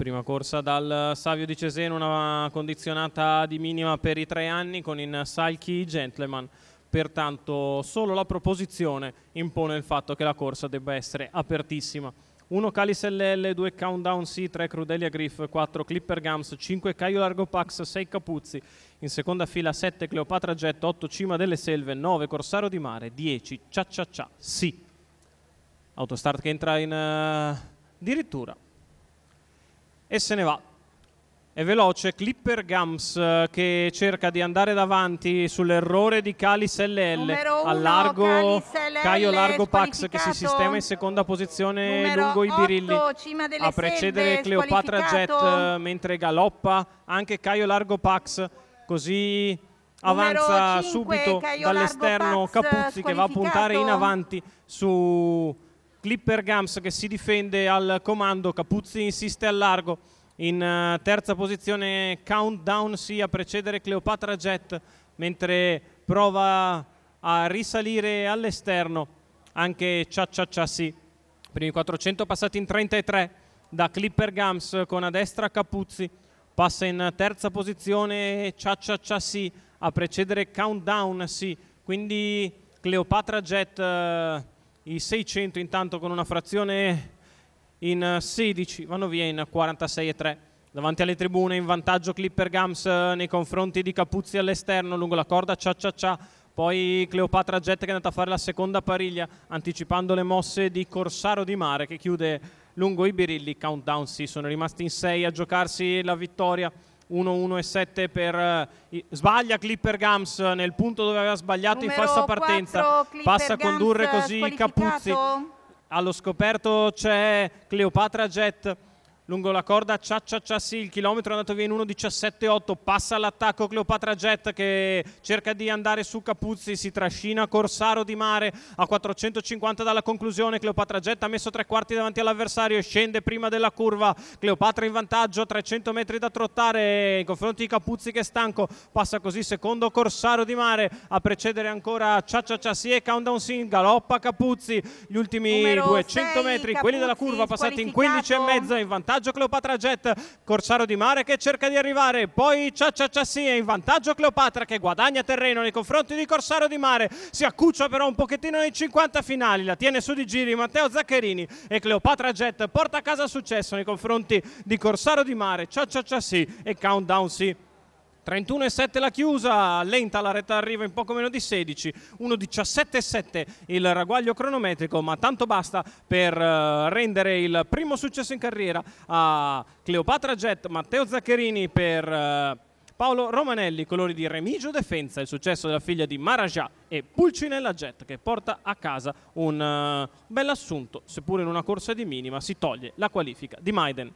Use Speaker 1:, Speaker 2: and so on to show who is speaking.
Speaker 1: Prima corsa dal Savio di Cesena, una condizionata di minima per i 3 anni con in Silky Gentleman, pertanto solo la proposizione impone il fatto che la corsa debba essere apertissima. 1 Calice LL, 2 Countdown C, 3 Crudelia Griff, 4 Clipper Gums, 5 Caio Largo Pax, 6 Capuzzi, in seconda fila 7 Cleopatra Jet, 8 Cima delle Selve, 9 Corsaro di Mare, 10 Cia Cia Cia Sì. Autostart che entra in dirittura e se ne va. È veloce Clipper Gums che cerca di andare davanti sull'errore di Calice LL. Al largo Caio Largo Pax che si sistema in seconda posizione lungo i birilli a precedere Cleopatra Jet mentre galoppa anche Caio Largo Pax, così avanza subito dall'esterno Capuzzi che va a puntare in avanti su Clipper Gums che si difende al comando. Capuzzi insiste al largo. In terza posizione Countdown sì a precedere Cleopatra Jet, mentre prova a risalire all'esterno anche Cia Cia Cia sì. Primi 400 passati in 33 da Clipper Gums con a destra Capuzzi. Passa in terza posizione Cia Cia Cia sì a precedere Countdown sì. Quindi Cleopatra Jet i 600 intanto con una frazione in 16 vanno via in 46,3. Davanti alle tribune in vantaggio Clipper Gums nei confronti di Capuzzi all'esterno lungo la corda Cia Cia Cia. Poi Cleopatra Jet che è andata a fare la seconda pariglia anticipando le mosse di Corsaro di Mare che chiude lungo i birilli. Countdown sì, sono rimasti in 6 a giocarsi la vittoria. 1-1-7 per sbaglia Clipper Gums nel punto dove aveva sbagliato in falsa partenza, passa a condurre così Capuzzi. Allo scoperto c'è Cleopatra Jet lungo la corda Cia Cia Cia sì, il chilometro è andato via in 1:17,8, passa all'attacco Cleopatra Jet che cerca di andare su Capuzzi, si trascina Corsaro di Mare a 450 dalla conclusione. Cleopatra Jet ha messo 3/4 davanti all'avversario e scende prima della curva. Cleopatra in vantaggio, 300 metri da trottare in confronti di Capuzzi che è stanco, passa così secondo Corsaro di Mare a precedere ancora Cia Cia Cia sì e Countdown sì, galoppa Capuzzi gli ultimi 200 metri, quelli della curva passati in 15,5, in vantaggio Cleopatra Jet. Corsaro di Mare che cerca di arrivare, poi Cia Cia Cia sì è in vantaggio Cleopatra che guadagna terreno nei confronti di Corsaro di Mare, si accuccia però un pochettino nei 50 finali, la tiene su di giri Matteo Zaccherini e Cleopatra Jet porta a casa successo nei confronti di Corsaro di Mare, Cia Cia Cia sì e Countdown sì. 31,7 la chiusa, lenta la retta d'arrivo in poco meno di 16, 1:17,7 il ragguaglio cronometrico, ma tanto basta per rendere il primo successo in carriera a Cleopatra Jet. Matteo Zaccherini per Paolo Romanelli, colori di Remigio Defensa, il successo della figlia di Marajà e Pulcinella Jet che porta a casa un bel assunto, seppure in una corsa di minima si toglie la qualifica di Maiden.